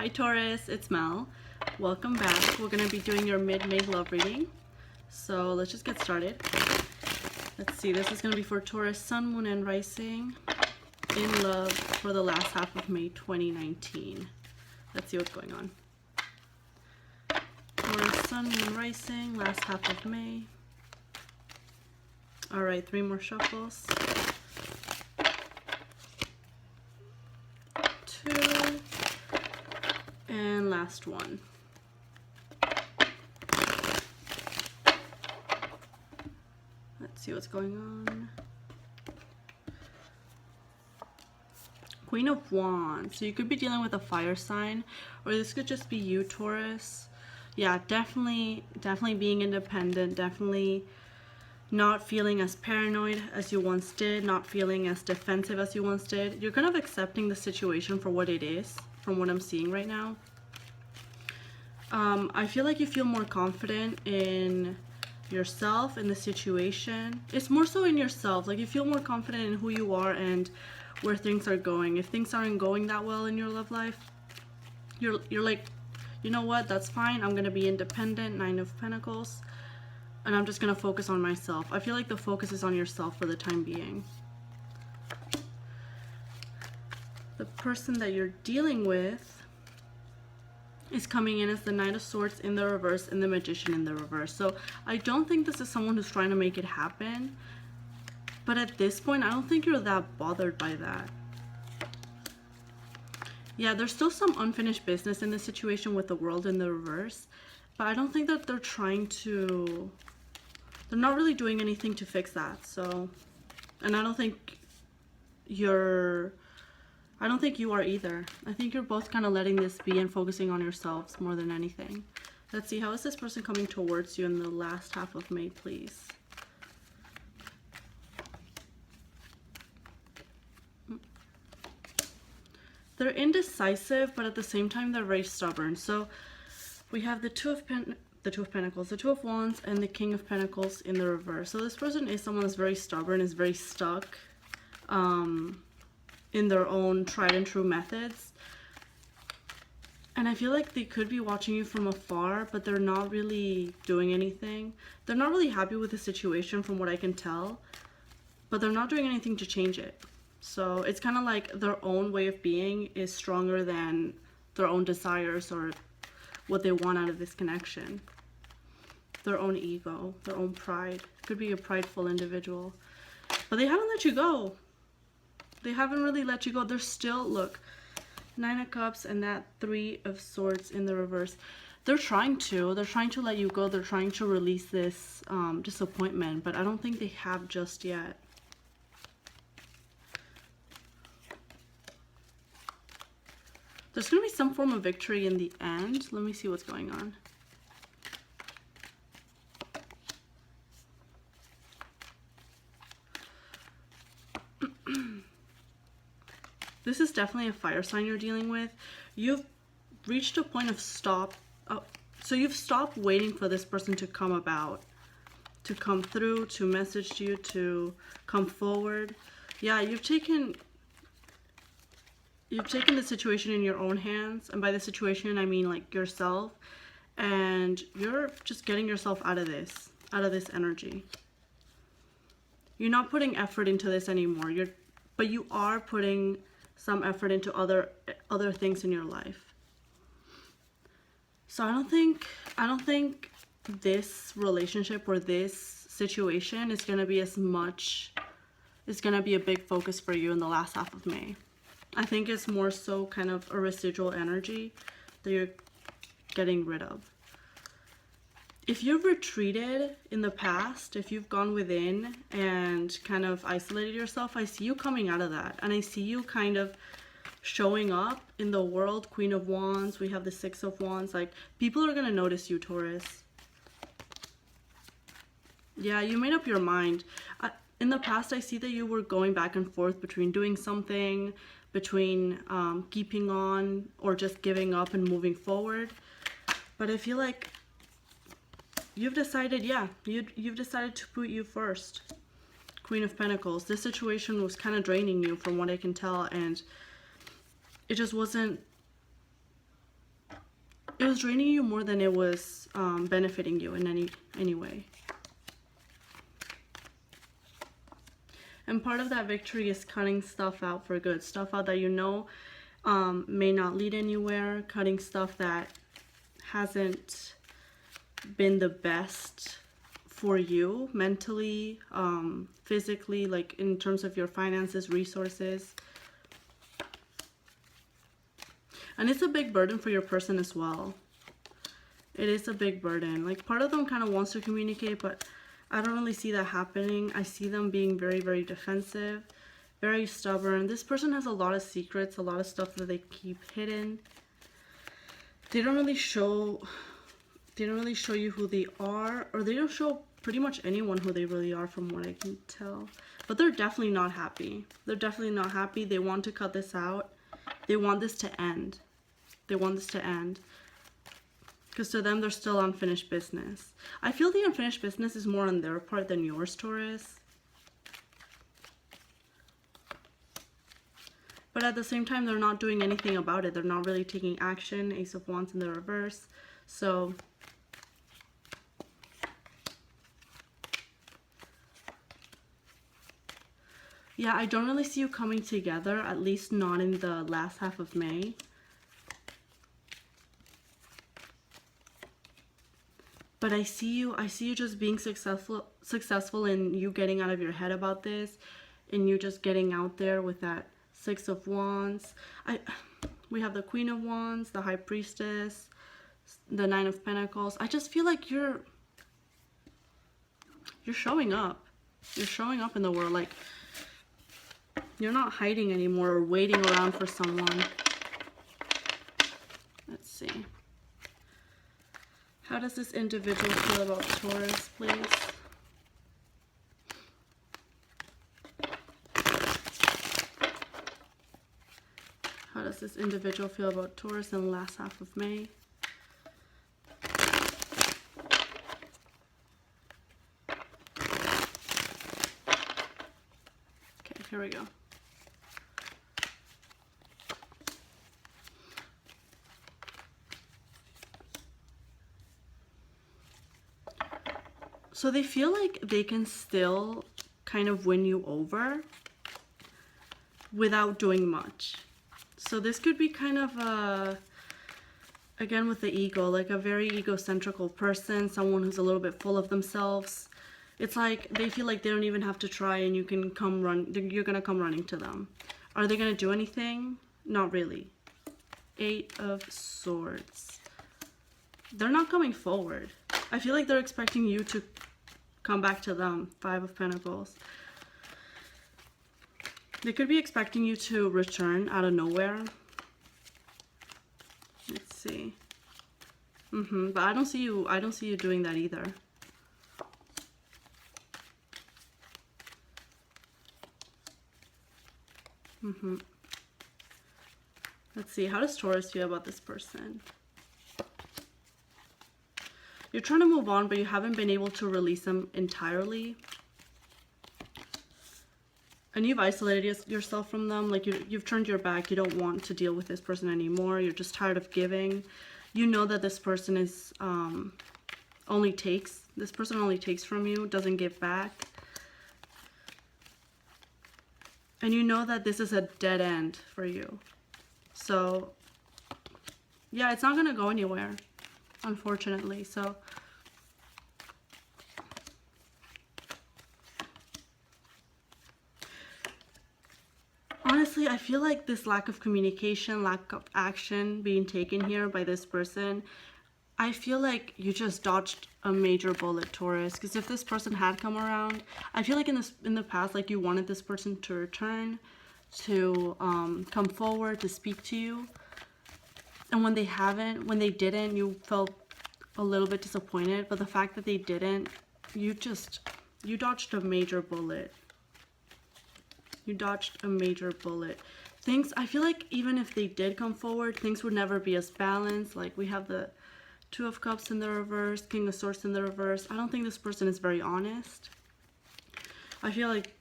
Hi Taurus, it's Mel. Welcome back. We're going to be doing your mid-May love reading. So let's just get started. Let's see, this is going to be for Taurus, Sun, Moon, and Rising in love for the last half of May 2019. Let's see what's going on. Taurus, Sun, Moon, Rising, last half of May. Alright, 3 more shuffles. 2. And last one. Let's see what's going on. Queen of Wands. So you could be dealing with a fire sign, or this could just be you, Taurus. Yeah, definitely being independent, definitely not feeling as paranoid as you once did, not feeling as defensive as you once did. You're kind of accepting the situation for what it is, from what I'm seeing right now. I feel like you feel more confident in yourself, in the situation. It's more so in yourself. Like, you feel more confident in who you are and where things are going. If things aren't going that well in your love life, you're like, you know what, that's fine. I'm gonna be independent, 9 of Pentacles, and I'm just gonna focus on myself. I feel like the focus is on yourself for the time being. The person that you're dealing with is coming in as the Knight of Swords in the reverse and the Magician in the reverse. So I don't think this is someone who's trying to make it happen, but at this point I don't think you're that bothered by that. Yeah, there's still some unfinished business in the situation with the World in the reverse, but I don't think that they're not really doing anything to fix that. So, and I don't think you are either. I think you're both kind of letting this be and focusing on yourselves more than anything. Let's see, how is this person coming towards you in the last half of May, please? They're indecisive, but at the same time they're very stubborn. So we have the Two of Pentacles, the Two of Wands, and the King of Pentacles in the reverse. So this person is someone that's very stubborn, is very stuck in their own tried and true methods. And I feel like they could be watching you from afar, but they're not really doing anything. They're not really happy with the situation from what I can tell, but they're not doing anything to change it. So it's kind of like their own way of being is stronger than their own desires or what they want out of this connection. Their own ego, their own pride. Could be a prideful individual. But they haven't let you go. They haven't really let you go. They're still, look, 9 of Cups and that 3 of Swords in the reverse. They're trying to let you go. They're trying to release this disappointment, but I don't think they have just yet. There's going to be some form of victory in the end. Let me see what's going on. This is definitely a fire sign you're dealing with. You've reached a point of stop. So you've stopped waiting for this person to come about, to come through, to message you, to come forward. Yeah, you've taken the situation in your own hands, and by the situation I mean like yourself, and you're just getting yourself out of this energy. You're not putting effort into this anymore. But you are putting some effort into other things in your life. So I don't think this relationship or this situation is going to be a big focus for you in the last half of May. I think it's more so kind of a residual energy that you're getting rid of. If you've retreated in the past, if you've gone within and kind of isolated yourself, I see you coming out of that. And I see you kind of showing up in the world. Queen of Wands, we have the 6 of Wands. Like, people are going to notice you, Taurus. Yeah, you made up your mind. In the past, I see that you were going back and forth between doing something, between keeping on or just giving up and moving forward. But I feel like you've decided, yeah, you've decided to put you first. Queen of Pentacles. This situation was kind of draining you from what I can tell, and it just wasn't it was draining you more than it was benefiting you in any way. And part of that victory is cutting stuff out for good. Stuff out that you know may not lead anywhere. Cutting stuff that hasn't been the best for you mentally, physically, like in terms of your finances, resources. And it's a big burden for your person as well. It is a big burden. Like part of them kind of wants to communicate, but I don't really see that happening. I see them being very, very defensive, very stubborn. This person has a lot of secrets, a lot of stuff that they keep hidden. They don't really show you who they are, or they don't show pretty much anyone who they really are from what I can tell. But they're definitely not happy. They're definitely not happy. They want to cut this out. They want this to end. They want this to end. Because to them, they're still unfinished business. I feel the unfinished business is more on their part than yours, Taurus. But at the same time, they're not doing anything about it. They're not really taking action. Ace of Wands in the reverse. So yeah, I don't really see you coming together, at least not in the last half of May. But I see you just being successful in you getting out of your head about this, and you just getting out there with that Six of Wands. We have the Queen of Wands, the High Priestess, the Nine of Pentacles. I just feel like you're showing up. You're showing up in the world. Like, you're not hiding anymore or waiting around for someone. Let's see. How does this individual feel about Taurus, please? How does this individual feel about Taurus in the last half of May? Okay, here we go. So they feel like they can still kind of win you over without doing much. So this could be kind of a, again with the ego, like a very egocentrical person, someone who's a little bit full of themselves. It's like they feel like they don't even have to try and you can you're gonna come running to them. Are they gonna do anything? Not really. Eight of Swords. They're not coming forward. I feel like they're expecting you to come back to them. Five of Pentacles. They could be expecting you to return out of nowhere. Let's see. But I don't see you doing that either. Let's see. How does Taurus feel about this person? You're trying to move on, but you haven't been able to release them entirely. And you've isolated yourself from them. Like you've turned your back. You don't want to deal with this person anymore. You're just tired of giving. You know that this person is only takes. This person only takes from you, doesn't give back. And you know that this is a dead end for you. So yeah, it's not going to go anywhere, unfortunately. So honestly, I feel like this lack of communication, lack of action being taken here by this person, I feel like you just dodged a major bullet, Taurus. Because if this person had come around, I feel like in the past, like you wanted this person to return, to come forward, to speak to you. And when they didn't, you felt a little bit disappointed. But the fact that they didn't, you dodged a major bullet. You dodged a major bullet. I feel like even if they did come forward, things would never be as balanced. Like we have the Two of Cups in the reverse, King of Swords in the reverse. I don't think this person is very honest. I feel like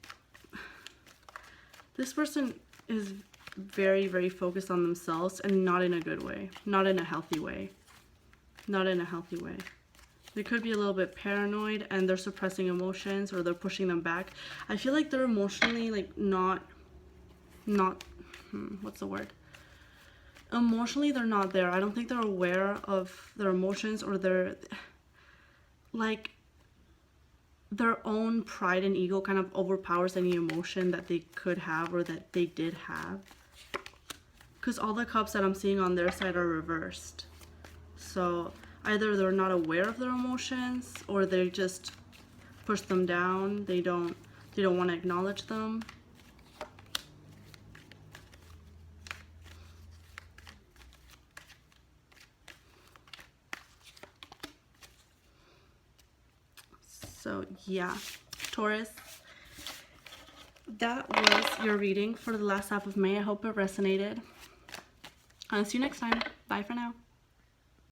this person is very, very focused on themselves and not in a good way, not in a healthy way. not in a healthy way. They could be a little bit paranoid and they're suppressing emotions or they're pushing them back. I feel like they're emotionally like not what's the word? Emotionally they're not there. I don't think they're aware of their emotions, or their like their own pride and ego kind of overpowers any emotion that they could have or that they did have. Because all the cups that I'm seeing on their side are reversed. So either they're not aware of their emotions or they just push them down. They don't want to acknowledge them. So yeah, Taurus, that was your reading for the last half of May. I hope it resonated. I'll see you next time. Bye for now.